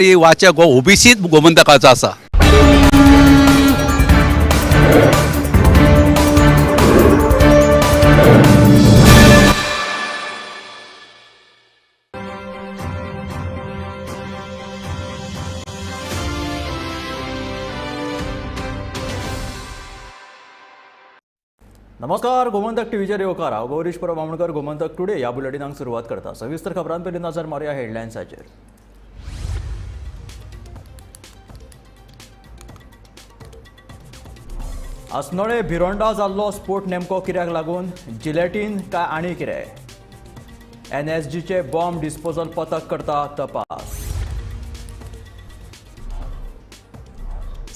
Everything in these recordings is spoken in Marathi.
वाचक हो ओबीसीत गोमंतकाचो आसा. नमस्कार. गोमंतक टीव्हीचेर येवकार. हांव गौरीश परब आमोणकर. गोमंतक टुडे ह्या बुलेटिनाक सुरवात करता. सविस्तर खबरां पयलीं नजर मारया हेडलायन्साचेर. आसनोळे भिरोंडा जाल्लो स्फोट नेमको कित्याक लागून? जिलेटीन काय आनी कितें? एनएसजीचे बॉम्ब डिस्पोजल पथक करता तपास.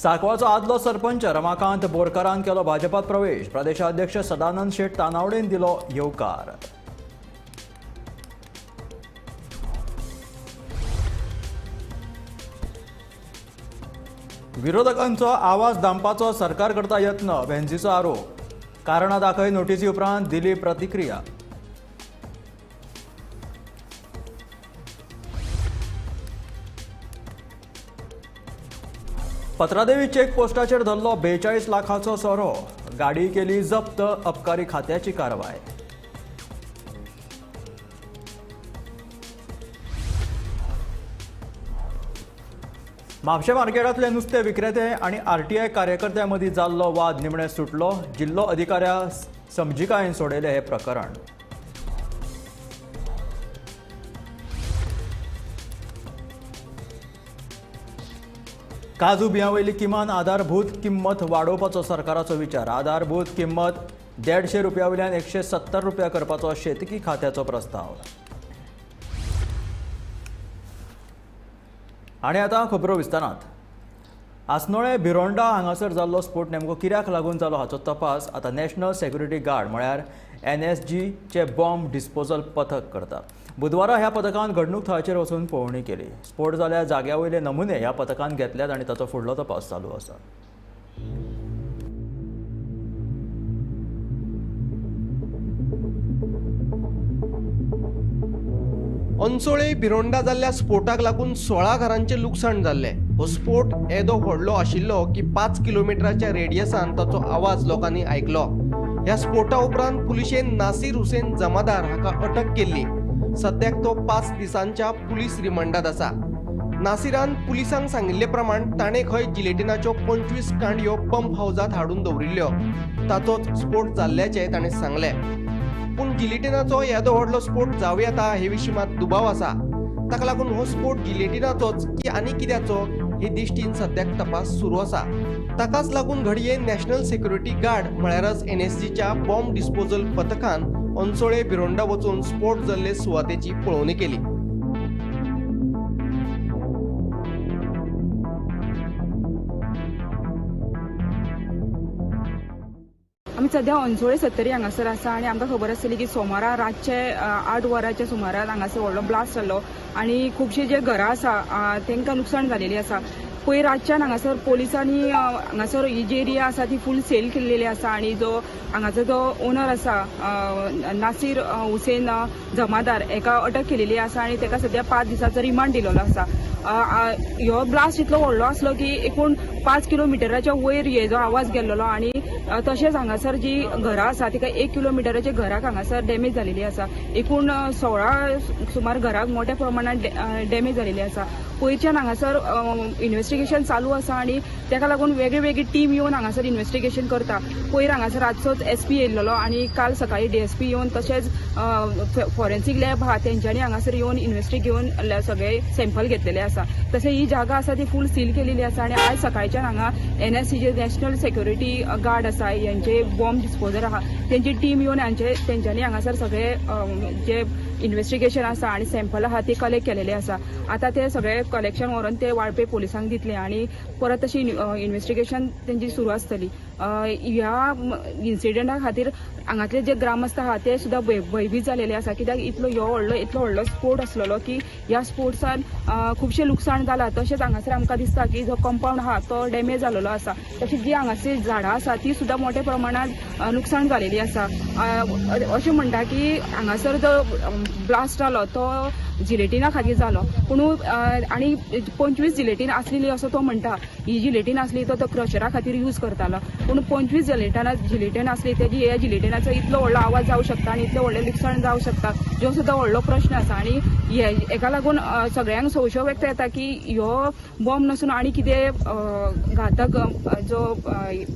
सांकवाळचो आदलो सरपंच रमाकांत बोरकारान केलो भाजपात प्रवेश. प्रदेशाध्यक्ष सदानंद शेट तानावडेन दिलो येवकार. विरोधकांचो आवाज दामपाचो सरकार करता यत्न. भेंजीचो आरोप. कारणां दाखय नोटीसी उपरांत दिली प्रतिक्रिया. पत्रादेवी चेक पोस्टाचेर धरलो 42 लाखाचो सोरो. गाडी केली जप्त. अबकारी खात्याची कारवाय. म्हापशें मार्केटांतले नुस्तें विक्रेते आनी आरटीआय कार्यकर्त्यां मदीं जाल्लो वाद निमणे सुटलो. जिल्लो अधिकाऱ्या समजिकायेन सोडयलें हें प्रकरण. काजू बियांवयली किमान आधारभूत किंमत वाडोवपाचो सरकाराचो विचार. आधारभूत किंमत 150 रुपया वयल्यान 170 रुपया करपाचो शेतकी खात्याचो प्रस्ताव. आनी आतां खबरो विस्तारांत. आसनोळे भिरोंडा हांगासर जाल्लो स्फोट नेमको कित्याक लागून जालो हाचो तपास आतां नॅशनल सेक्युरिटी गार्ड म्हळ्यार एनएसजीचे बॉम्ब डिस्पोजल पथक करता. बुधवारा ह्या पथकान घडणूक थळाचेर वचून पळोवणी केली. स्फोट जाल्ल्या जाग्या वयले नमुने ह्या पथकान घेतल्यात आनी ताचो फुडलो तपास चालू आसा. अंचोळे भिरोंडा जाल्ल्या स्फोटाक लागून 16 घरांचे लुकसाण जाल्ले. हो स्फोट येदो व्हडलो आशिल्लो की 5 किलोमिटराच्या रेडियसान ताचो आवाज लोकांनी आयकलो. ह्या स्फोटा उपरांत पुलिशेन नासीर हुसेन जमादार हाका अटक केल्ली. सद्याक तो 5 दिसांच्या पुलीस रिमांडात आसा. नासिरान पुलिसांक सांगिल्ले प्रमाण ताणें खंय जिलेटिनाच्यो 25 कांडयो पंप हाऊसात हाडून दवरिल्ल्यो. ताचोच स्फोट जाल्ल्याचें ताणें सांगलें. पूण जिलेटिनाचो येदो व्हडलो स्फोट जावं येता हे विशीं मात दुबाव आसा. ताका लागून हो स्फोट जिलेटिनाचोच की आनी कित्याचो हे दिश्टीन सद्याक तपास सुरू आसा. ताकाच लागून घडये नॅशनल सेक्युरिटी गार्ड म्हळ्यारच एनएसजीच्या बॉम्ब डिस्पोजल पथकान अंचोळे भिरोंडा वचून स्फोट जाल्ले सुवातेची पळोवणी केली. आमी सध्या अंचोळे सत्तरी हांगासर आसा आनी आमकां खबर आसतली की सोमारा रातचे 8 वरांच्या सुमारार हांगासर व्हडलो ब्लास्ट जाल्लो आनी खुबशीं जे घरां आसा तांकां लुकसाण जालेली आसा. पयर रातच्यान हांगासर पोलिसांनी हांगासर ही जी एरिया आसा ती फूल सेल केल्लेली आसा आनी जो हांगाचो जो ओनर आसा नासीर हुसेन जमादार हेका अटक केलेली आसा आनी ताका सध्या 5 दिसांचो रिमांड दिलेलो आसा. ह्यो ब्लास्ट इतलो व्हडलो आसलो की एकूण 5 किलोमिटराच्या वयर हे जो आवाज गेल्लो आनी तशेंच हांगासर जी घरां आसा तिका 1 किलोमिटराच्या घराक हांगासर डॅमेज जालेली आसा. एकूण 16 सुमार घराक मोठ्या प्रमाणात डॅमेज जालेली आसा. पयरच्यान हांगासर इन्व्हेस्टिगेशन चालू आसा आनी ताका लागून वेगळी वेगळी टीम येवन हांगासर इन्व्हेस्टिगेशन करता. पयर हांगासर रातचोच एसपी येयल्लो आनी काल सकाळी डीएसपी येवन तशेंच फॉरेन्सीक लॅब आहा तेंच्यांनी हांगासर येवन इन्व्हेस्टी घेवन सगळे सॅम्पल घेतलेले आसा. तशें ही जागा आसा ती फूल सील केलेली आसा आनी आयज सकाळच्यान हांगा एनएससीचे नॅशनल सेक्युरिटी गार्ड आसा यांचे बॉम्ब डिस्पोजर आहा तेंची टीम येवन तेंच्यांनी हांगासर सगळे जे इन्व्हेस्टिगेशन आसा आनी सॅम्पल आहा ते कलेक्ट केलेले आसा. आतां ते सगळे कलेक्शन व्हरून ते वाळपय पोलिसांक दितले आनी परत तशी इन्व्हेस्टिगेशन तेंची सुरू आसतली. ह्या इन्सिडेंटा खातीर हांगातले जे ग्रामस्थ आहा ते सुद्दां भयभीत जालेले आसा, कित्याक इतलो व्हडलो स्पोर्ट आसलेलो की ह्या स्पोर्ट्सान खुबशे लुकसाण जाला. तशेंच हांगासर आमकां दिसता की जो कंपाऊंड आहा तो डॅमेज जालेलो आसा. तशीच जी हांगासर झाडां आसा ती सुद्दां मोठ्या प्रमाणात लुकसाण जालेली आसा. अशें म्हणटा की हांगासर जो ब्लास्ट जालो तो जिलेटिना खातीर जालो, पूण आनी 25 जिलेटीन आसलेली असो तो म्हणटा. ही जिलेटीन आसली तो क्रशरा खातीर यूज करतालो, पूण 25 जिलेटीन आसली तेजी ह्या जिलेटिनाचो इतलो व्हडलो आवाज जावं शकता आनी इतलें व्हडलें लुकसाण जावं शकता, जो सुद्दां व्हडलो प्रश्न आसा. आनी हेका लागून सगळ्यांक संशय व्यक्त जाता की ह्यो बॉम्ब नसून आनी कितें घातक जो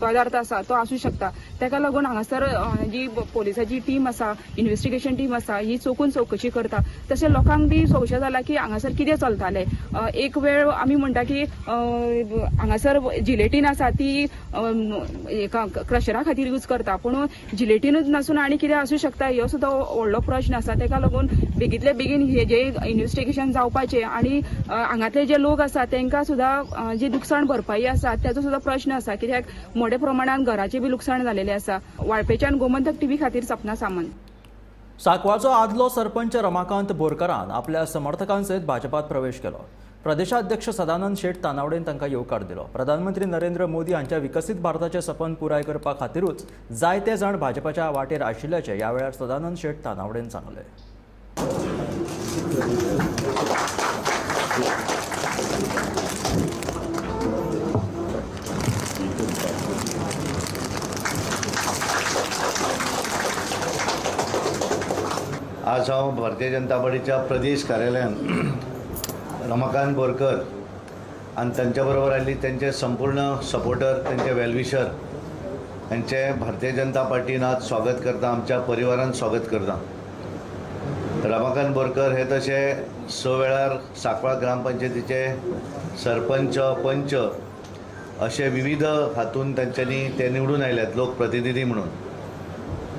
पदार्थ आसा तो आसूं शकता. तेका लागून हांगासर जी पोलिसाची टीम आसा, इन्व्हेस्टिगेशन टीम आसा, ही चोखून चवकशी करता. तशें लोकांक बी संशय जाला की हांगासर कितें चलतालें. एक वेळ आमी म्हणटा की हांगासर जिलेटीन आसा ती क्रशरा खातीर यूज करता, पूण जिलेटीनूच नसून आनी कितें आसूं शकता ह्यो सुद्दां व्हडलो प्रश्न आसा. तेका लागून बेगींतले बेगीन हे जे इन्व्हेस्टिगेशन जावपाचें आनी हांगातले जे लोक आसा तांकां सुद्दां जी लुकसाण भरपाई आसा तेजो सुद्दां प्रश्न आसा, कित्याक मोठ्या प्रमाणात घराचें बी लुकसाण जालेलें आसा. वाळपेच्यान गोमंतक टीव्ही खातीर सपना सामंत. सांकवाळचो आदलो सरपंच रमाकांत बोरकारान आपल्या समर्थकांसयत भाजपात प्रवेश केलो. प्रदेशाध्यक्ष सदानंद शेट तानावडेन तांकां येवकार दिलो. प्रधानमंत्री नरेंद्र मोदी हांच्या विकसीत भारताचें सपन पुराय करपा खातीरूच जायते जाण भाजपाच्या वाटेर आशिल्ल्याचें ह्या वेळार सदानंद शेट तानावडेन सांगलें. आज हांव भारतीय जनता पार्टीच्या प्रदेश कार्यालयान रमाकांत बोरकर आनी तांच्या बरोबर आयिल्ली तेंचे संपूर्ण सपोर्टर, तेंचे वेलविशर हेंचे भारतीय जनता पार्टीन आज स्वागत करता, आमच्या परिवारान स्वागत करता. रमाकांत बोरकर हे तशे 6 वेळार सांकवाळ ग्रामपंचायतीचे सरपंच, पंच अशे विविध हातून तांच्यांनी ते निवडून आयल्यात लोकप्रतिनिधी म्हणून.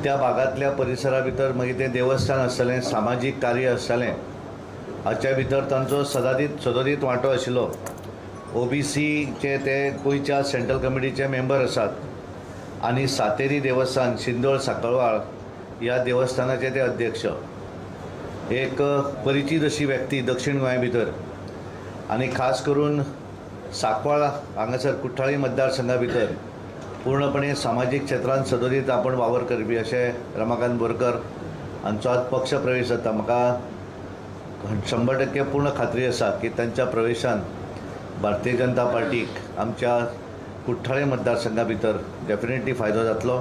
त्या भागातल्या परिसरा भितर मागीर तें देवस्थान आसतलें, सामाजीक कार्य आसतलें, हाच्या भितर तांचो सदोदीत वांटो आशिल्लो. OBCचे ते गोंयच्या सेंट्रल कमिटीचे मेंबर आसात आनी सातेरी देवस्थान शिंदोळ सांकवाळ ह्या देवस्थानाचे ते अध्यक्ष. एक परिचीत अशी व्यक्ती दक्षिण गोंया भितर आनी खास करून सांकवाळ हांगासर कुठ्ठाळी मतदारसंघा भितर पूर्णपणे सामाजीक क्षेत्रांत सदोदीत आपण वावर करपी अशे रमाकांत बोरकर हांचो आज पक्ष प्रवेश जाता. म्हाका 100% पूर्ण खात्री आसा की तांच्या प्रवेशान भारतीय जनता पार्टीक आमच्या कुठ्ठाळे मतदारसंघा भितर डेफिनेटली फायदो जातलो.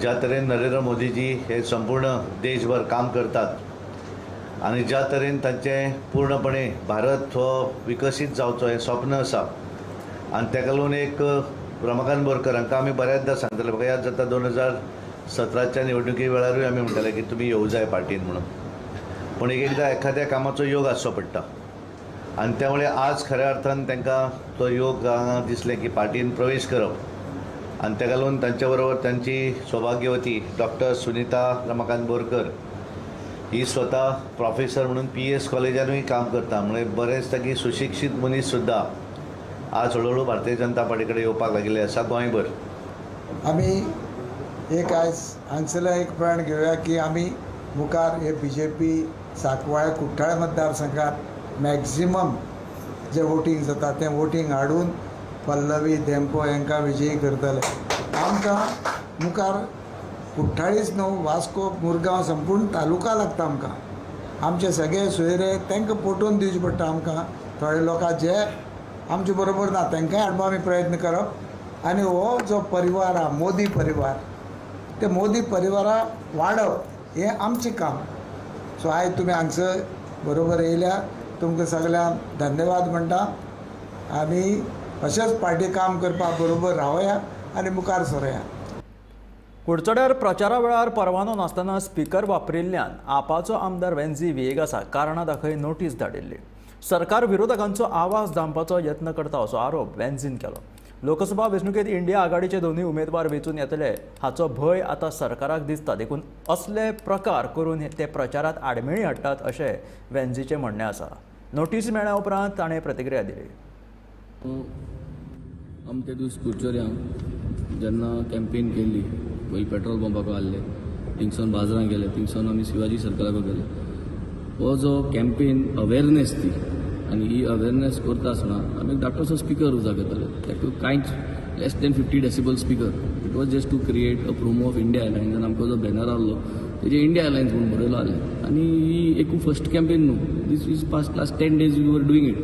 ज्या तरेन नरेंद्र मोदीजी हे संपूर्ण देशभर काम करतात आनी ज्या तरेन तांचें पूर्णपणे भारत हो विकसीत जावचो हें स्वप्न आसा आनी ताका लागून एक रमाकांत बोरकर हांकां आमी बऱ्याचदा सांगताले. म्हाका याद जाता 2017च्या निवडणुकी वेळारूय आमी म्हणटाले की तुमी येवं जाय पार्टीन म्हणून, पूण एकदां एखाद्या कामाचो योग आसचो पडटा आनी त्यामुळे आज खऱ्या अर्थान तांकां तो योग दिसलें की पार्टीन प्रवेश करप आनी ताका लागून तांच्या बरोबर तांची सौभाग्यवती डॉक्टर सुनीता रमाकांत बोरकर ही स्वता प्रोफेसर म्हणून PS कॉलेजानूय काम करता. म्हणजे बरेच ताकी सुशिक्षीत मनीस सुद्दां आज हळूहळू भारतीय जनता पार्टी कडेन येवपाक लागिल्ले आसा गोंयभर. आमी एक आयज हांगसरलो एक प्रण घेवया की आमी मुखार हे BJP सांकवाळ कुठ्ठाळे मतदारसंघात मॅक्झिमम जे वोटींग जाता तें वोटींग हाडून पल्लवी धेंपो हांकां विजयी करतले. आमकां मुखार कुठ्ठाळीच न्हू, वास्को, मुरगांव संपूर्ण तालुका लागता. आमचे सगळे सोयरे तांकां पटोवन दिवचे पडटा. आमकां थोडे लोकां जे आमचे बरोबर ना तांकांय हाडपा आमी प्रयत्न करप आनी हो जो परिवार हा मोदी परिवार, ते मोदी परिवाराक वाडप हें आमचें काम. सो आयज तुमी हांगसर बरोबर येयल्या, तुमकां सगळ्यांक धन्यवाद म्हणटा आनी अशेंच पार्टी काम करपाक बरोबर रावया आनी मुखार सरया. कुडचड्यार प्रचारा वेळार परवानो नासतना स्पीकर वापरिल्ल्यान आपाचो आमदार वेन्झी विएगासाक कारणां दाखय नोटीस धाडिल्ली. सरकार विरोधकांचो आवाज दामपाचो यत्न करता असो आरोप वेन्झीन केलो. लोकसभा वेंचणुकेंत इंडिया आघाडीचे दोनूय उमेदवार वेंचून येतले हाचो भंय आतां सरकाराक दिसता. देखून असले प्रकार करून ते प्रचारांत आडमेळी हाडटात अशें वेन्झीचें म्हणणें आसा. नोटीस मेळ्ळ्या उपरांत ताणें प्रतिक्रिया दिली. अमके दीस कुडचड्यां जेन्ना कॅम्पेन केल्ली पयलीं पेट्रोल पंपाक आहले थिंगसून बाजारात गेले थिंगसून आमी शिवाजी सर्कलाक गेले हो जो कॅम्पेन अवेरनेस ती आनी ही अवेरनेस करता आसतना आमी एक धाकटोसो स्पिकर उजा घेतले ताका कांयच less than 50 decibel speaker it was just to create a promo of India airlines आनी आमकां जो बॅनर आहलो तेजे इंडिया एअरलायन्स म्हणून बरयलो आहलें आनी ही एकू फर्स्ट कॅम्पेन न्हू this is past last 10 days we were doing it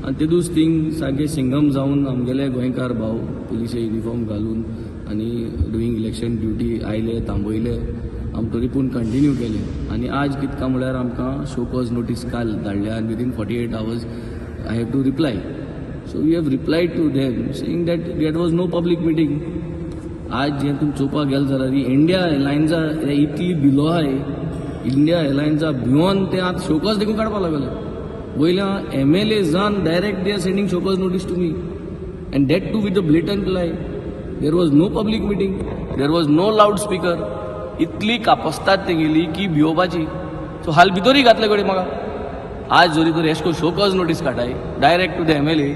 आनी ते दीस थिंग सारके सिंगम जावन आमगेले गोंयकार भाव पुलिशे युनिफॉर्म घालून आनी डुईंग इलेक्शन ड्युटी आयले थांबयले आमी तरी पूण कंटिन्यू केले आनी आज कितका म्हळ्यार आमकां शो कॉज नोटीस काल धाडल्या आनी within 48 hours I have to reply so we have replied to them saying that was no public meeting आज जे तुमी चोवपाक गेले जाल्यार इंडिया एअरलायन्सा इतली भिलो आहाय इंडिया एअरलायन्सा भिवून ते आतां शो कॉज देखून काडपाक लागले वयल्या MLA जावन direct they are sending show cause notice to me and that too with the blatant lie there was no public meeting there was no loud speaker इतली कापस्तात तेंगेली की भिवपाची सो हाल भितरूय घातले कडेन म्हाका आज जरी तर एशको शो कॉज नोटीस काटाय direct to the MLA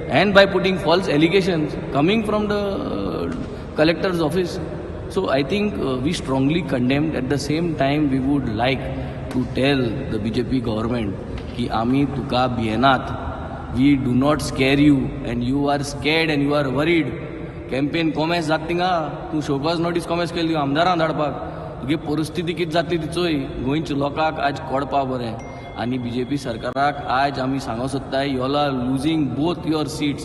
and by putting false allegations coming from the collector's office. So I think we strongly condemned. At the same time we would like to tell the BJP government ki ami tuka bienat, we do not scare you and you are scared and you are worried. Campaign कोमेस जात थिंगा तूं शोकॉज नोटीस कोमेस केली आमदारां धाडपाक तुगे परिस्थिती कितें जातली ती चोय गोंयच्या लोकांक आज कळपा बरें आनी BJP सरकाराक आज आमी सांगो सोदताय you are losing both your seats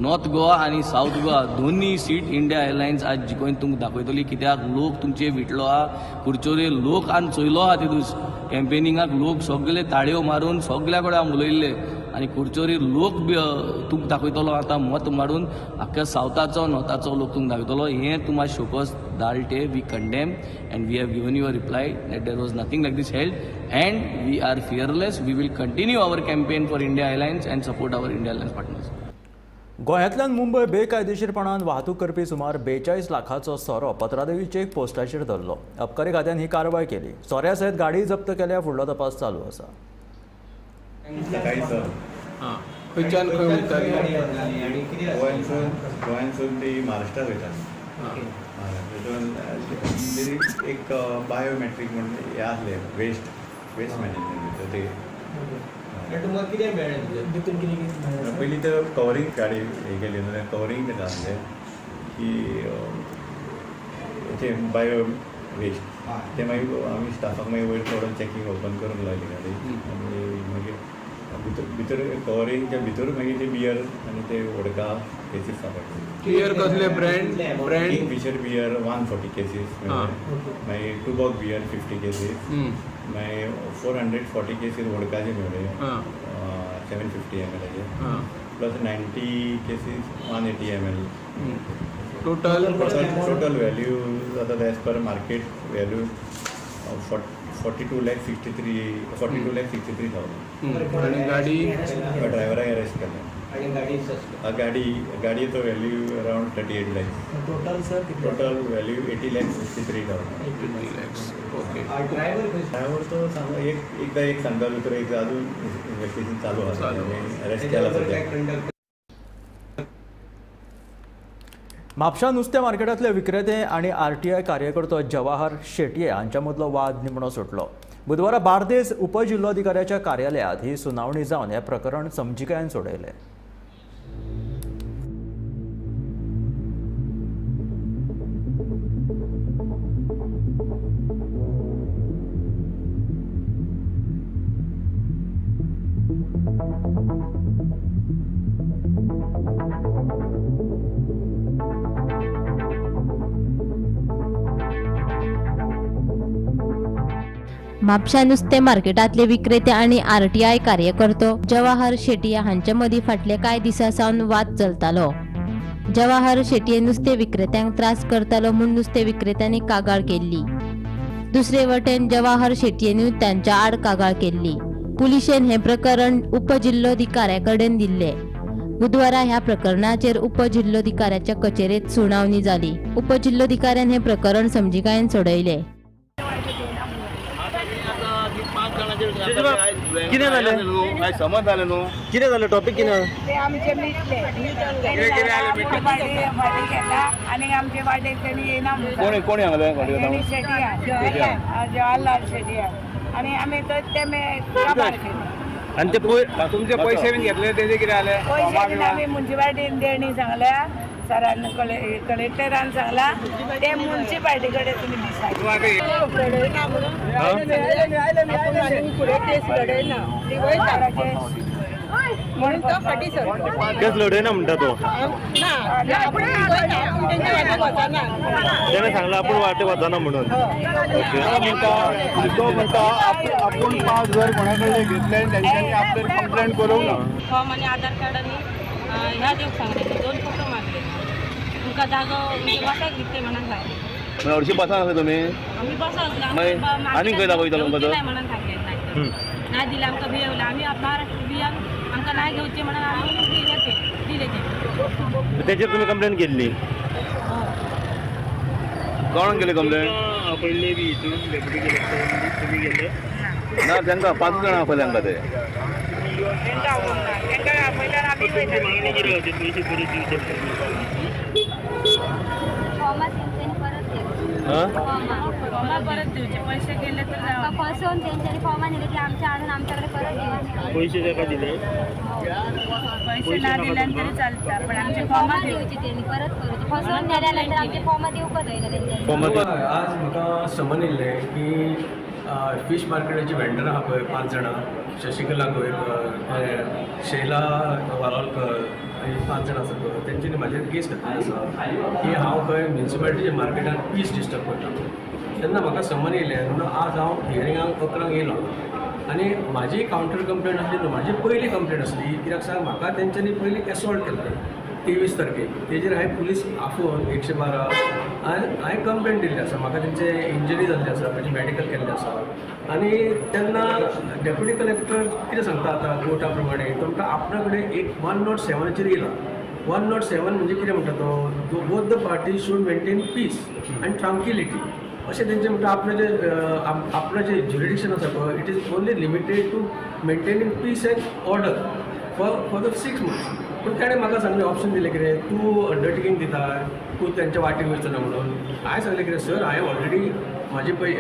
north Goa आनी साऊथ गोवा दोन्ही सीट इंडिया एअरलायन्स आज जिखून तुमकां दाखयतली कित्याक लोक तुमचे विटलो आहा कुडचोरे लोक आनी चोयलो आहा ते दीस कॅम्पेनिंगाक लोक सगळे ताळयो मारून सगळ्या कडेन उलयल्ले आनी कुडचोरी लोक तुमकां दाखयतलो आतां मत मारून आख्या सावथाचो नॉर्थाचो लोक तुमकां दाखयतलो हें तूं मातशें शोकॉज धाडटे we condemn and we have given you a reply that there was nothing like this held and we are fearless we will continue our campaign for India airlines and support our India airlines partners गोंयांतल्यान मुंबय बेकायदेशीरपणान वाहतूक करपी सुमार 42 लाखाचो सोरो पत्रादेवी चेक पोस्टाचेर धरलो अबकारी खात्यान ही कारवाय केली सोऱ्या सयत गाडी जप्त केल्या फुडलो तपास चालू आसा खंयच्यान खंय वयताली गोंयांसून ती महाराष्ट्रात वयताली तितून एक बायोमेट्रीक म्हणून हे आसले वेस्ट मॅनेजमेंट ते तुमकां कितें मेळ्ळें भितून कितें पयलीं तर कवरींग गाडी हे केली कवरींग तेका आसलें की ते बायो वेस्ट ते मागीर आमी स्टाफाक मागीर वयर थोडो चॅकींग ओपन करूंक लायली गाडी आनी मागीर भितर कवरींगच्या भितर मागीर ते बियर आनी ते वोडका केसीस सापडले बियर कसले ब्रँड किंगफिशर बियर 140 केसीस मागीर टुबॉक बियर 50 केसीस मागीर 440 केसीस वोडकाचे मेळ्ळे 750 ml plus 90 cases 180 ml total value जाता एज पर मार्केट वॅल्यू 42,63,000 आनी गाडी ड्रायव्हराक अरेस्ट केलें गाडयेचो value around 38 lakhs total value 80,63,000 driver तो एकदा एक सांगता भितर एक अजून इन्व्हेस्टिगेशन चालू आसा अरेस्ट केला सध्या म्हापशा नुस्तें मार्केटांतले विक्रेते आनी RTI कार्यकर्तो जवाहर शेटये हांच्या मदलो वाद निमणो सुटलो बुधवारा बार्देस उपजिल्लोधिकाऱ्याच्या कार्यालयात ही सुनावणी जावन हे प्रकरण समजिकायेन सोडयलें म्हापशा नुस्तें मार्केटांतले विक्रेते आनी RTI कार्यकर्तो जवाहर शेटये हांच्या मदीं फाटले कांय दिसा सावन वाद चलतालो जवाहर शेटये नुस्तें विक्रेत्यांक त्रास करतालो म्हूण नुस्तें विक्रेत्यांनी कागाळ केल्ली दुसरे वटेन जवाहर शेटयेनूय तांच्या आड कागाळ केल्ली पुलिशेन हें प्रकरण उपजिल्लोधिकाऱ्या कडेन दिल्लें बुधवारा ह्या प्रकरणाचेर उपजिल्लोधिकाऱ्याच्या कचेरेंत सुनावणी जाली उपजिल्लोधिकाऱ्यान हें प्रकरण समजिकायेन सोडयलें कितें जालें समज जालें न्हू कितें जालें टॉपिक कितें ते आमचे मिटले वाटे घेतला आनी आमचे वाटेक तेणी येना कोणी हांगले तेणी शेटयार जवाहरलाल शेटयार आनी आमी ते काबार केली आनी ते तुमचे पैसे बीन घेतले तेजे कितें जालें पयशे बीन आमी मुन्सिपाल्टीन देणी सांगल्या सरान कलेक्टरान सांगला ते मुन्सिपाल्टी कडेन तुमी केस लढयना म्हणटा तो त्याने सांगला आपण वाटे वचना म्हणून तो म्हणटा आपण 5,000 कोणाकडे घेतले आणि त्यांच्यानी आपल्याला कंप्लेंट करूंक ना फॉर्म आणि आधार कार्ड आणि ह्या देऊ सांगले 2 फोटो मागले तुमका जागो वाटाक दिसते म्हणून सांगले हरशी बसा नसले तुम्ही आम्ही बसलो आनी खंय दाखयता तुमकां तो म्हणून सांगले नाही दिलं आमकां भियवलं आम्ही महाराष्ट्र बियान आमकां नाही घेवचे म्हणून आम्ही दिले ते त्याचेर तुम्ही कंप्लेंट केल्ली कोणाक केली कंप्लेंट पयली बी डेप्युटी कलेक्टर तुम्ही गेले ना तांकां 5 जाणां आपले तांकां ते परत दिवचे पैसे गेले तर फसवून त्यांच्यानी फॉर्म दिले की आमच्या आणून आमच्याकडे परत द्यायचे पैसे काय दिले पैसे ना दिल्यान तरी चालतं पण आमचे फॉर्म द्यायचे त्यांनी परत करूचे फसवून दिल्यानंतर आमचे फॉर्म देऊ का त्यांच्या आज म्हाका समन येयल्ले की फीश मार्केटाची वेंडर आहा पळय 5 जाणां शशिकला गोयकर शैला वालोलकर आनी 5 जाणां आसा पळय तेंच्यांनी म्हाजेर केस घातलेली आसा की हांव खंय म्युन्सिपाल्टीच्या मार्केटान पीस डिस्टर्ब करता तेन्ना म्हाका समन येयलें म्हणून आज हांव हियरिंगाक 11 येयलो आनी म्हाजी कावंटर कंप्लेंट आसली न्हू म्हाजी पयली कंप्लेंट आसली कित्याक सांग म्हाका तेंच्यांनी पयली एसॉल्ट केल्लो 23 तारखेक तेजेर हांवें पुलीस आफोवन 112 हांवें कंप्लेंट दिल्ली आसा म्हाका तेंचे इंजरी जाल्ली आसा म्हजी मॅडिकल केल्लें आसा आनी तेन्ना डेप्युटी कलेक्टर कितें सांगता आतां कोर्टा प्रमाणे तो म्हणटा आपणा कडेन एक 107 येयला 107 म्हणजे कितें म्हणटा तो both the party should maintain peace and tranquillity अशें तेंचें म्हणटा आपणें जे ज्युरिडिक्शन आसा पळय it is only limited to maintaining peace and order for the 6 months पूण ताणें म्हाका सांगलें ऑप्शन दिलें कितें तूं अंडरटेकिंग दिता तूं तेंच्या वाटेक वयचो ना म्हणून हांवें सांगलें कितें सर हांवें ऑलरेडी म्हाजी पळय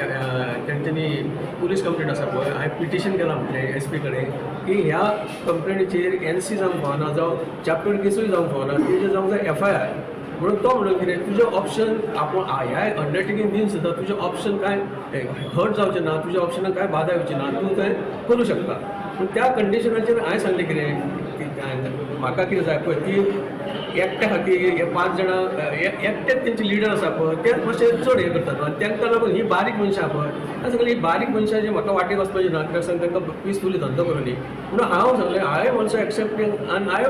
तेंच्यांनी पुलीस कंप्लेंट आसा पळय हांवें पिटिशन केलां म्हटलें SP कडेन की ह्या कंप्लेनीचेर NC जावंक फावना जावं चॅप्टर केसूय जावंक फावना तेजेर जावंक जाय FIR म्हणून तो म्हणून कितें तुजें ऑप्शन आपूण ह्या अंडरटेकिंग दिवन सुद्दां तुजें ऑप्शन कांय हर्ट जावचें ना तुज्या ऑप्शनाक कांय बाधा येवची ना तूं तें करूं शकता पूण त्या कंडिशनाचेर हांवें सांगलें कितें म्हाका कितें जाय पळय ती एकट्या खातीर हे 5 जाणां एकटेच तेंचे लिडर आसा पळय तेच मातशें चड हें करतात आनी तांकां लागून ही बारीक मनशां आहा पळय हांवें सांगलें ही बारीक मनशां जी म्हाका वाटेक वचपाची ना कित्याक सांग तांकां पिसफुली धंदो करूनी म्हणून हांव सांगलें आय एम ऑल्सो एक्सेप्टिंग आनी I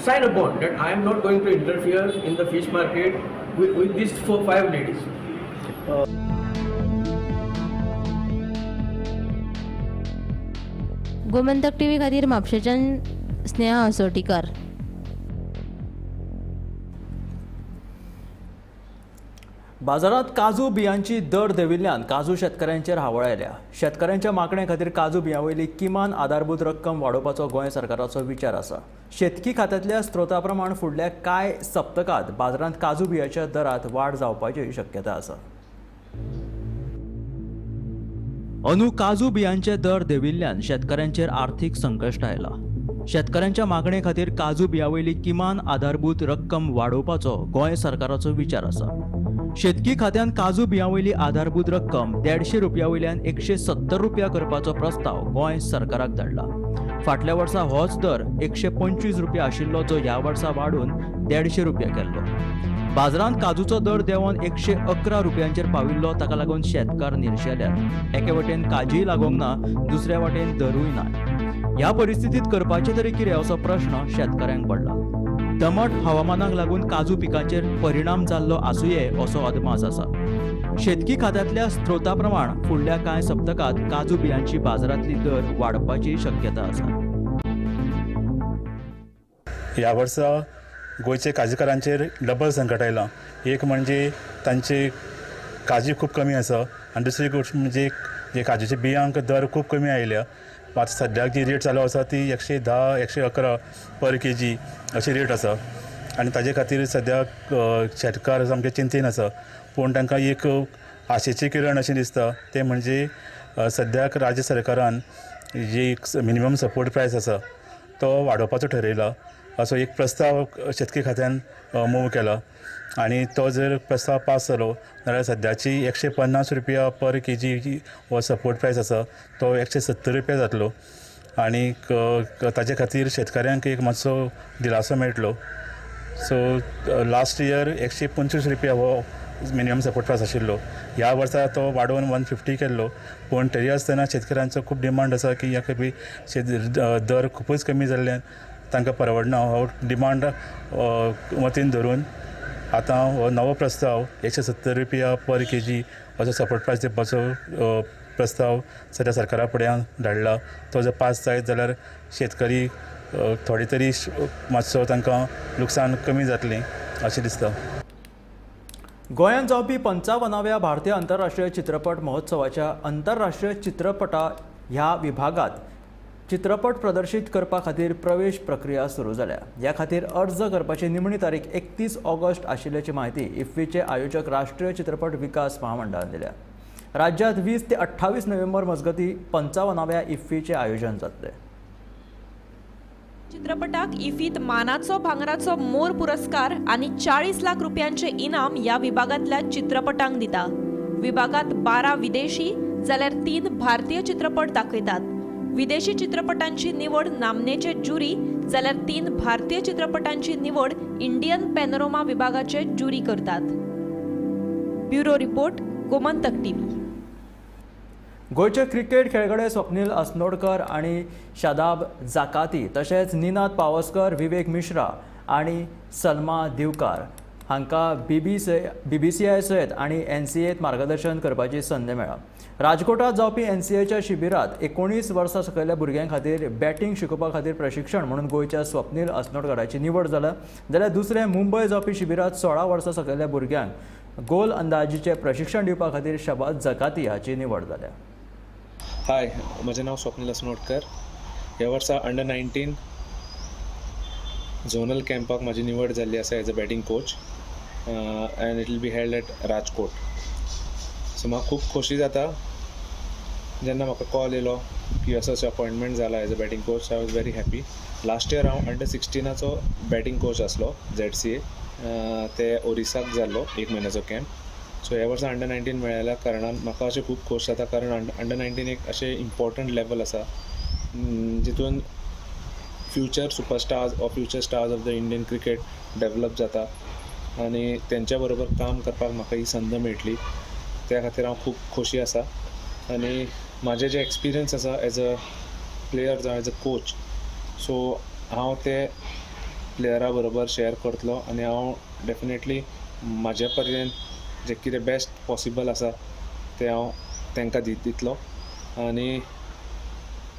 sign a bond that I am not going to interfere in the fish market with these 4-5 ladies. Gomantak TV खातीर म्हापशेच्यान स्नेहा असोटीकर. बाजारात काजू बियांची दर देविल्ल्यान काजू शेतकऱ्यांचेर हावळ आयल्या. शेतकऱ्यांच्या मागणे खातीर काजू बियां वयली किमान आधारभूत रक्कम वाडोवपाचो गोंय सरकाराचो विचार आसा. शेतकी खात्यांतल्या स्त्रोता प्रमाण फुडल्या कांय सप्तकांत बाजारांत काजू बियांच्या दरांत वाड जावपाची शक्यता आसा. अंदू काजू बियांचे दर देविल्ल्यान शेतकऱ्यांचेर आर्थीक संकश्ट आयला. शेतकऱ्यांच्या मागणे खातीर काजू बियां वयली किमान आधारभूत रक्कम वाडोवपाचो गोंय सरकाराचो विचार आसा. शेतकी खात्यान काजू बियां वयली आधारभूत रक्कम 150 रुपया वयल्यान 170 रुपया करपाचो प्रस्ताव गोंय सरकाराक धाडला. फाटल्या वर्सा होच दर 125 रुपया आशिल्लो जो ह्या वर्सा वाडून 150 रुपया केल्लो. बाजारांत काजूचो दर देंवन 111 रुपयांचेर पाविल्लो ताका लागून शेतकार निरशेल्यात. एके वटेन काजीय लागोंक ना दुसऱ्या वटेन दरूय ना. ह्या परिस्थितीत करपाचें तरी कितें असो प्रश्न शेतकऱ्यांक पडला. दमट हवामानाक लागून काजू पिकांचेर परिणाम जाल्लो आसूये असो अदमास आसा. शेतकी खात्यांतल्या स्त्रोता प्रमाण फुडल्या कांय सप्तकांत काजू बियांची बाजारांतली दर वाडपाची शक्यता आसा. ह्या वर्सा गोंयचे काजीकारांचेर डबल संकट आयलां. एक म्हणजे तांचे काजी खूब कमी आसा आनी दुसरी गोश्ट म्हणजे जे काजूचे बियांक दर खूब कमी आयल्या आता सद्याक जी रेट चालू आसा ती 110 111 पर kg अशी रेट आसा आनी ताजे खातीर सद्याक शेतकार सामके चिंतेन आसा. पूण तांकां एक आशेची किरण अशें दिसता ते म्हणजे सद्याक राज्य सरकारान जी मिनिमम सपोर्ट प्रायस आसा तो वाडोवपाचो ठरयला असो एक प्रस्ताव शेतकी खात्यान मूव केला आनी तो जर प्रस्ताव पास जालो जाल्यार सद्याची 150 रुपया पर kg हो सपोर्ट प्रायस आसा तो 170 रुपया जातलो आनी ताजे खातीर शेतकऱ्यांक एक मातसो दिलासो मेळटलो. सो लास्ट इयर 125 रुपया हो मिनिमम सपोर्ट प्रायस आशिल्लो. ह्या वर्सा तो वाडोवन 150 केल्लो. पूण तरी आसतना शेतकऱ्यांचो खूब डिमांड आसा की ह्या खेपी दर खूबच कमी जाल्ल्यान तांकां परवडना. हो डिमांड वतीन धरून आतां हो नवो प्रस्ताव 170 रुपया पर kg असो सपोर्ट प्रायस दिवपाचो प्रस्ताव सद्या सरकारा फुड्यान धाडला. तो जर पास जायत जाल्यार शेतकरी थोडे तरी मातसो तांकां लुकसाण कमी जातलें अशें दिसता. गोंयांत जावपी 55व्या भारतीय आंतरराष्ट्रीय चित्रपट महोत्सवाच्या आंतरराष्ट्रीय चित्रपटा ह्या विभागात चित्रपट प्रदर्शीत करपा खातीर प्रवेश प्रक्रिया सुरू जाल्या. ह्या खातीर अर्ज करपाची निमणी तारीख 31 ऑगस्ट आशिल्ल्याची माहिती इफ्फीचे आयोजक राष्ट्रीय चित्रपट विकास महामंडळान दिल्या. राज्यांत 20 ते 28 नोव्हेंबर मजगती 55व्या इफ्फीचे आयोजन जातले. चित्रपटाक इफ्फीत मानाचो भांगराचो मोर पुरस्कार आणि 40 लाख रुपयांचे इनाम या विभागातल्या चित्रपटांक दिता. विभागात 12 विदेशी जाल्यार 3 भारतीय चित्रपट दाखयतात. विदेशी चित्रपटांची निवड नामनेचे ज्युरी जाल्यार 3 भारतीय चित्रपटांची निवड इंडियन पॅनोरमा विभागाचे ज्युरी करतात. Bureau report, Gomantak TV. गोयचे क्रिकेट खेळगडे स्वप्नील अस्नोडकर आणि शादाब जाकाती तशेंच निनाद पावसकर, विवेक मिश्रा आणि सलमा दिवकार हांकां BBCI सयत आणि NCAत मार्गदर्शन करपाची संद मेळ्ळा. राजकोटात जावपी NCAच्या शिबिरात 19 वर्सां सकयल्या भुरग्यां खातीर बॅटिंग शिकोवपा खातीर प्रशिक्षण म्हणून गोंयच्या स्वप्नील अस्नोडकराची निवड जाल्या. जाल्यार दुसरे मुंबय जावपी शिबिरात 16 वर्सां सकयल्या भुरग्यांक गोल अंदाजीचे प्रशिक्षण दिवपा खातीर शबाज जकाती हाची निवड जाल्या. हाय, म्हजें नांव स्वप्नील अस्नोडकर. ह्या वर्सा अंडर-19 झोनल कॅम्पाक म्हाजी निवड जाल्ली आसा as a batting coach end it will be held at Rajkot. So म्हाका खूब खोशी जाता जेन्ना म्हाका कॉल येयलो की असो अपॉयंटमेंट जाला as a batting coach. I was very happy. Last year हांव अंडर-16चो बॅटिंग कोच आसलो ZCA. ते ओरिसाक जाल्लो 1 म्हयन्याचो कॅम्प. सो ह्या वर्सा अंडर-19 मेळ्ळ्या कारणान म्हाका अशें खूब खोश जाता कारण अंडर-19 एक अशें इम्पॉर्टंट लेवल आसा जितून future superstars or future stars of the Indian cricket develop जाता आनी तेंच्या बरोबर काम करपाक म्हाका ही संद मेळटली. त्या खातीर हांव खूब खोशी आसा आनी म्हाजे जे एक्सपिरियन्स आसा एज अ प्लेयर जावं एज अ कोच, सो हांव ते प्लेयरा बरोबर शेअर करतलो आनी हांव डेफिनेटली म्हाजे पर्यंत जे कितें बेस्ट पॉसिबल आसा ते हांव तांकां दितलो. आनी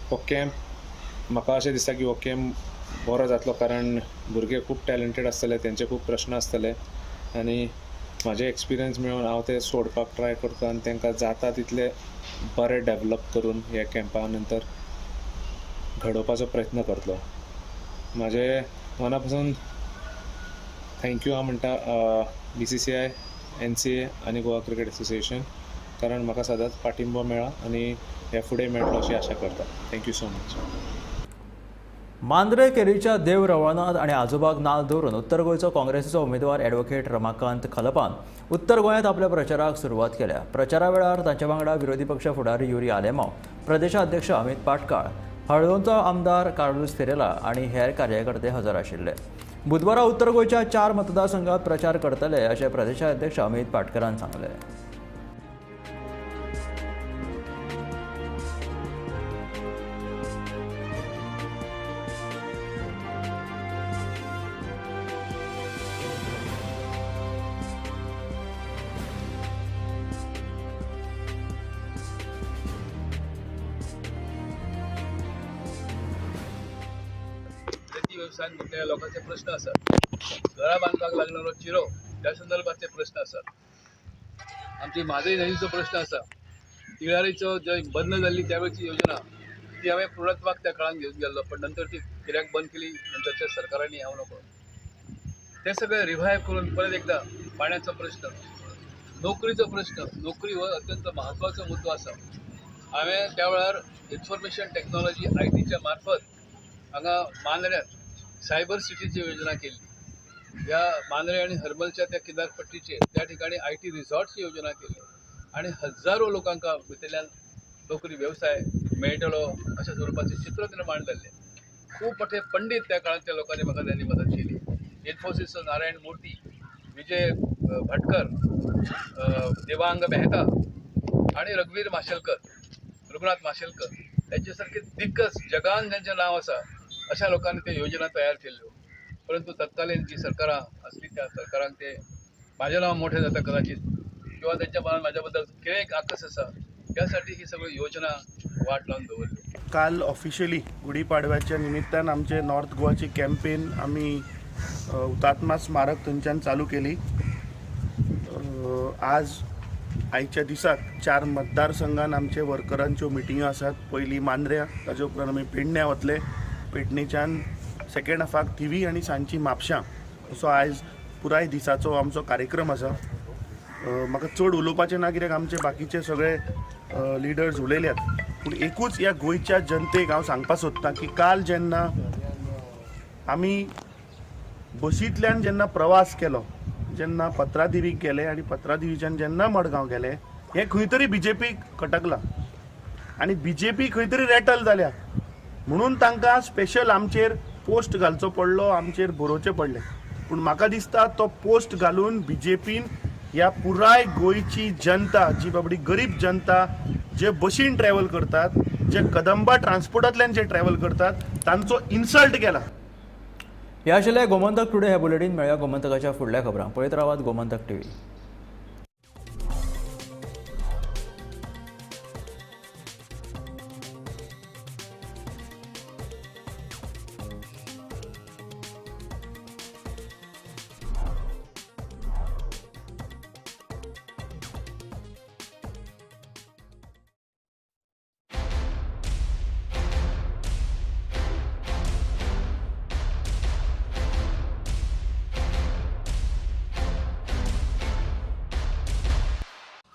हो कॅम्प म्हाका अशें दिसता की हो कॅम्प बरो जातलो कारण भुरगे खूब टॅलंटेड आसतले, तेंचे खूब प्रश्न आसतले आनी म्हाजे एक्सपिरियन्स मेळून हांव ते सोडपाक ट्राय करता आनी तांकां जाता तितले बरें डेवलप करून ह्या कॅम्पा नंतर घडोवपाचो प्रयत्न करतलो. म्हाजे मना पासून थँक्यू हांव म्हणटा BCCI, NCA आनी गोवा क्रिकेट असोसिएशन कारण म्हाका सदांच पाठिंबो मेळ्ळा आनी हे फुडें मेळटलो अशी आशा करता. Thank you so much. मांद्रे केरीच्या देव रवळनाथ आणि आजोबाक नाल दवरून उत्तर गोंयचो काँग्रेसीचो उमेदवार ॲडव्होकेट रमाकांत खलपान उत्तर गोंयांत आपल्या प्रचाराक सुरवात केल्या. प्रचारा वेळार तांच्या वांगडा विरोधी पक्ष फुडारी युरी आलेमांव, प्रदेशाध्यक्ष अमित पाटकाळ, हळदोंचो आमदार कार्लोस फेरेला आणि हेर कार्यकर्ते हजर आशिल्ले. बुधवारा उत्तर गोंयच्या 4 मतदारसंघात प्रचार करतले अशें प्रदेशाध्यक्ष अमित पाटकरान सांगले. व्यवसायात गुंतलेल्या लोकांचे प्रश्न असतात. घरा बांधपाक लागणारो चिरो त्या संदर्भातले प्रश्न असतात. आमची म्हादय नदीचो प्रश्न असा. तिळारीचो जे बंद झाली त्यावेळची योजना ती हांवें पूर्णत्वाक त्या काळान घेवन गेल्लो, पण नंतर ती कित्याक बंद केली नंतरच्या सरकारांनी हांव नको ते सगळें रिवायव करून परत एकदा पाण्याचो प्रश्न, नोकरीचो प्रश्न, नोकरी हो अत्यंत महत्वाचो मुद्दो आसा. हांवें त्या वेळार इन्फॉर्मेशन टेक्नॉलॉजी ITच्या मार्फत हांगा मांद्र्यांत सायबर सिटीची योजना केली. ह्या मांद्रे आणि हरमलच्या त्या किनारपट्टीचेर त्या ठिकाणी IT रिसॉर्ट्सची योजना केली आणि हजारो लोकांका भितरल्यान नोकरी व्यवसाय मेळटलो अशा स्वरूपाचें चित्र निर्माण जाल्लें. खूब मोठे पंडीत त्या काळांतल्या लोकांनी म्हाका त्यांनी मदत केली. इन्फोसिसचो नारायण मूर्ती, विजय भटकर, देवांग मेहता आणि रघुवीर माशेलकर, रघुनाथ माशेलकर यांचे सारखे दिग्गज जगान ज्यांचें नांव आसा अशा लोकांनी त्या योजना तयार केल्ल्यो. परंतु तत्कालीन जी सरकारां आसली त्या सरकारांक ते म्हाजें नांव मोठें जाता कदाचित किंवा त्यांच्या मनात म्हाज्या बद्दल कितें एक आकस आसा त्यासाठी ही सगळी योजना वाट लावन दवरली. काल ऑफिशियली गुढीपाडव्याच्या निमित्तान आमचे नॉर्थ गोवाची कॅम्पेन आम्ही हुतात्मा स्मारक थंयच्यान चालू केली. आज आयच्या दिसाक 4 मतदारसंघान आमचे वर्करांच्यो मिटिंग्यो आसात. पयली मांद्र्या, ताजे उपरांत आमी पेडण्या वतले, पेडणेच्यान सेकेंड हाफाक थिवी आनी सांजची म्हापशां असो आयज पुराय दिसाचो आमचो कार्यक्रम आसा. म्हाका चड उलोवपाचें ना कित्याक आमचे बाकीचे सगळे लिडर्स उलयल्यात, पूण एकूच ह्या गोंयच्या जनतेक हांव सांगपाक सोदतां की काल जेन्ना आमी बशींतल्यान जेन्ना प्रवास केलो, जेन्ना पत्रादेवीक गेले आनी पत्रादेवीच्यान जेन्ना मडगांव गेले, हें खंय तरी BJPक खटकलां आनी BJP खंय तरी रेटल जाल्या म्हणून तांकां स्पेशल आमचेर पोस्ट घालचो पडलो, आमचेर बरोवचें पडलें. पूण म्हाका दिसता तो पोस्ट घालून BJPन ह्या पुराय गोंयची जनता, जी बाबडी गरीब जनता जे बशीन ट्रॅव्हल करतात, जे कदंबा ट्रान्सपोर्टांतल्यान जे ट्रॅव्हल करतात, तांचो इन्सल्ट केला. हे आशिल्ले गोमंतक टुडे हे बुलेटीन. मेळ्या गोमंतकाच्या फुडल्या खबरां. पळयत रावात गोमंतक TV.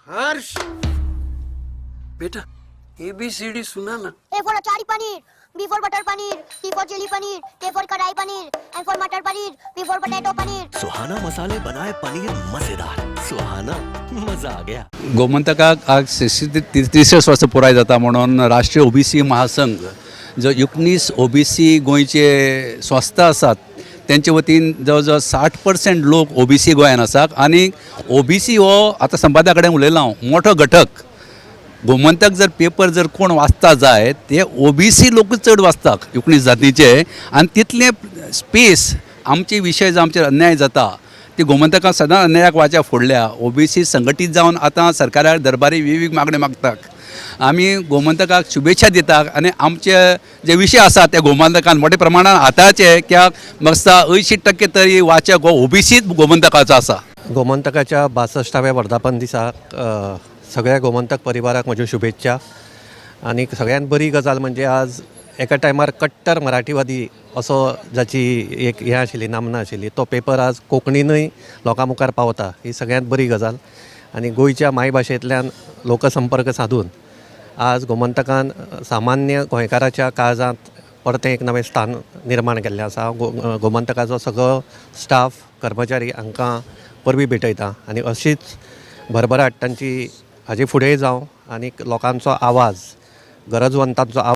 हर्ष बेटा ABCD सुना ना. A for achari paneer, B for butter paneer, C for chili paneer, K for kadai paneer, M for matar paneer, P for potato paneer. Suhana मसाले बनाए पनीर मजेदार. सुहाना मजा आ गया. गोमंतकाक आज 33 वर्ष पुराय जाता म्हणून राष्ट्रीय OBC महासंघ जो 19 OBC गोंयचे संस्था आसात त्यांचे वतीन जवळजवळ 60% लोक OBC गोंयान आसात आणि OBC हो आता संपादका कडेन उलयलां हांव मोठो घटक. गोमंतक जर पेपर जर कोण वाचता जाय ते OBC लोक चड वाचतात 19 जातीचे आणि तितले स्पेस आमचे विशय जो आमचेर अन्याय जाता ती गोमंतकाक सदां अन्यायाक वाच्या फोडल्या. OBC संघटीत जावन आतां सरकाराक दरबारी वेगवेगळी मागण्यो मागतात. आमी गोमंतकाक शुभेच्छा दितात आणि आमचे जे विशय आसा ते गोमंतकान मोठ्या प्रमाणात हाताळचे. कित्याक म्हाका दिसता 80% तरी वाचक हो OBCच गोमंतकाचो आसा. गोमंतकाच्या 62व्या वर्धापन दिसाक सगळ्या गोमंतक परिवाराक म्हज्यो शुभेच्छा. आनी सगळ्यांत बरी गजाल म्हणजे आज एका टायमार कट्टर मराठीवादी असो जाची एक हें आशिल्ली नामना आशिल्ली तो पेपर आज कोंकणीनय लोकां मुखार पावता ही सगळ्यांत बरी गजाल. आनी गोंयच्या मायभाशेंतल्यान लोकसंपर्क साधून आज गोमंतकान सामान्य गोंयकाराच्या काळजांत परतें एक नवें स्थान निर्माण केल्लें आसा. गोमंतकाचो सगळो स्टाफ कर्मचारी हांकां परबीं भेटयता आनी अशीच भरभराट तांची हाजे फुडेंय जावं आनी लोकांचो आवाज गरजवंतांचो